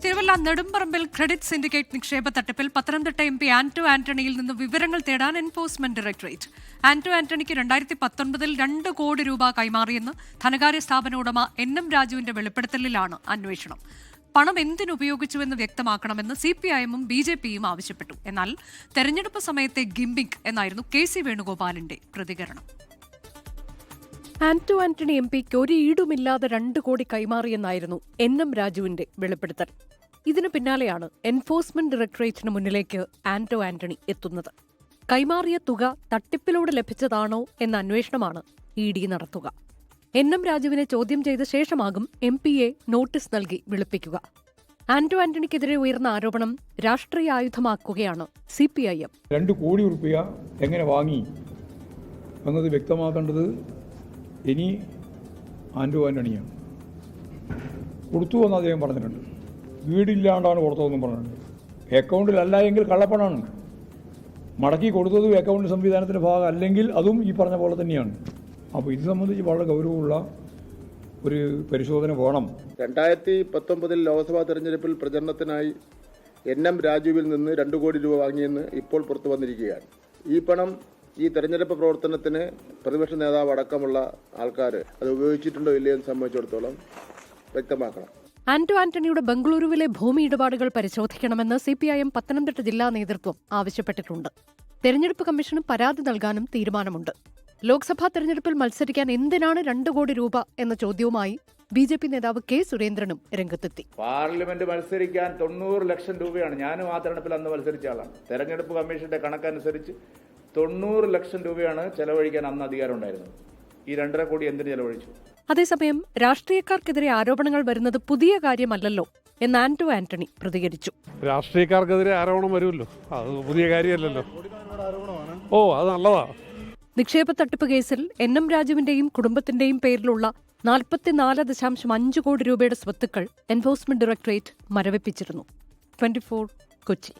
Thiruvalla Nedumparambil credit syndicate നിക്ഷേപ തട്ടിപ്പിൽ Pathanamthitta MP Anto ആന്റണിയിൽ നിന്ന് വിവരങ്ങൾ തേടാൻ എൻഫോഴ്സ്മെന്റ് ഡയറക്ടറേറ്റ്. ആന്റോ ആന്റണിക്ക് 2019 2 കോടി രൂപ കൈമാറിയെന്ന് ധനകാര്യ സ്ഥാപന ഉടമ NM രാജുവിന്റെ വെളിപ്പെടുത്തലിലാണ് അന്വേഷണം. പണം എന്തിനുപയോഗിച്ചുവെന്ന് വ്യക്തമാക്കണമെന്ന് CPIM-ഉം BJP-യും ആവശ്യപ്പെട്ടു. എന്നാൽ തെരഞ്ഞെടുപ്പ് സമയത്തെ ഗിംബിക് എന്നായിരുന്നു KC വേണുഗോപാലിന്റെ പ്രതികരണം. ആന്റോ ആന്റണി MP-ക്ക് ഒരു ഈടുമില്ലാതെ 2 കോടി കൈമാറിയെന്നായിരുന്നു NM രാജുവിന്റെ വെളിപ്പെടുത്തൽ. ഇതിനു പിന്നാലെയാണ് എൻഫോഴ്സ്മെന്റ് ഡയറക്ടറേറ്റിന് മുന്നിലേക്ക് ആന്റോ ആന്റണി എത്തുന്നത്. കൈമാറിയ തുക തട്ടിപ്പിലൂടെ ലഭിച്ചതാണോ എന്ന അന്വേഷണമാണ് ED നടത്തുക. NM രാജുവിനെ ചോദ്യം ചെയ്ത ശേഷമാകും MP-യെ നോട്ടീസ് നൽകി വിളിപ്പിക്കുക. ആന്റോ ആന്റണിക്കെതിരെ ഉയർന്ന ആരോപണം രാഷ്ട്രീയ ആയുധമാക്കുകയാണ് CPIM. 2 കോടി രൂപ എങ്ങനെ വാങ്ങി എന്നത് വ്യക്തമാക്കേണ്ടത് ഇനി ആന്റോ ആന്റണിയാണ്. കൊടുത്തു എന്ന് അദ്ദേഹം പറഞ്ഞിട്ടുണ്ട്. വീടില്ലാണ്ടാണ് കൊടുത്തതെന്നും പറഞ്ഞിട്ടുണ്ട്. അക്കൗണ്ടിലല്ല എങ്കിൽ കള്ളപ്പണമാണ്. മടക്കി കൊടുത്തതും അക്കൗണ്ട് സംവിധാനത്തിൻ്റെ ഭാഗം അല്ലെങ്കിൽ അതും ഈ പറഞ്ഞ പോലെ തന്നെയാണ്. അപ്പോൾ ഇത് സംബന്ധിച്ച് വളരെ ഗൗരവമുള്ള ഒരു പരിശോധന വേണം. 2019 ലോക്സഭാ തെരഞ്ഞെടുപ്പിൽ പ്രചരണത്തിനായി NM രാജുവിൽ നിന്ന് 2 കോടി രൂപ വാങ്ങിയെന്ന് ഇപ്പോൾ പുറത്തു വന്നിരിക്കുകയാണ്. ഈ പണം ഈ തെരഞ്ഞെടുപ്പ് പ്രവർത്തനത്തിന് പ്രതിപക്ഷ നേതാവ് അടക്കമുള്ള ആൾക്കാർ അത് ഉപയോഗിച്ചിട്ടുണ്ടോ ഇല്ലയോ എന്ന് സംബന്ധിച്ചിടത്തോളം വ്യക്തമാക്കണം. ആന്റോ ആന്റണിയുടെ ബംഗളൂരുവിലെ ഭൂമി ഇടപാടുകൾ പരിശോധിക്കണമെന്ന് CPIM പത്തനംതിട്ട ജില്ലാ നേതൃത്വം ആവശ്യപ്പെട്ടിട്ടുണ്ട്. തെരഞ്ഞെടുപ്പ് കമ്മീഷന് പരാതി നൽകാനും തീരുമാനമുണ്ട്. ലോക്സഭാ തെരഞ്ഞെടുപ്പിൽ മത്സരിക്കാൻ എന്തിനാണ് 2 കോടി രൂപ എന്ന ചോദ്യവുമായി BJP നേതാവ് K. സുരേന്ദ്രനും രംഗത്തെത്തി. പാർലമെന്റ് മത്സരിക്കാൻ 90 ലക്ഷം രൂപയാണ്. ഞാനും ആ തെരഞ്ഞെടുപ്പിൽ അന്ന് മത്സരിച്ച ആളാണ്. തെരഞ്ഞെടുപ്പ് കമ്മീഷന്റെ കണക്കനുസരിച്ച് 90 ലക്ഷം രൂപയാണ് ചെലവഴിക്കാൻ അന്ന് അധികാരം ഉണ്ടായിരുന്നത്. ഈ 2.5 കോടി എന്തിനു ചെലവഴിച്ചു? അതേസമയം രാഷ്ട്രീയക്കാർക്കെതിരെ ആരോപണങ്ങൾ വരുന്നത് പുതിയ കാര്യമല്ലല്ലോ എന്ന് ആന്റോ ആന്റണി പ്രതികരിച്ചു. രാഷ്ട്രീയക്കാർക്കെതിരെ ആരോപണം വരുമല്ലോ, അത് പുതിയ കാര്യമല്ലല്ലോ. അത് നല്ലതാ. നിക്ഷേപ തട്ടിപ്പ് കേസിൽ NM രാജുവിന്റെയും കുടുംബത്തിന്റെയും പേരിലുള്ള 44.5 കോടി രൂപയുടെ സ്വത്തുക്കൾ എൻഫോഴ്സ്മെന്റ് ഡയറക്ടറേറ്റ് മരവിപ്പിച്ചിരുന്നു. 24 കൊച്ചി.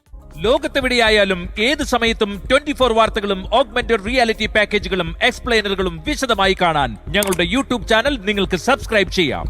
ലോകത്തെവിടെയായാലും ഏത് സമയത്തും 24 വാർത്തകളും ഓഗ്മെന്റഡ് റിയാലിറ്റി പാക്കേജുകളും എക്സ്പ്ലെയിനറുകളും വിശദമായി കാണാൻ ഞങ്ങളുടെ YouTube ചാനൽ നിങ്ങൾക്ക് സബ്സ്ക്രൈബ് ചെയ്യാം.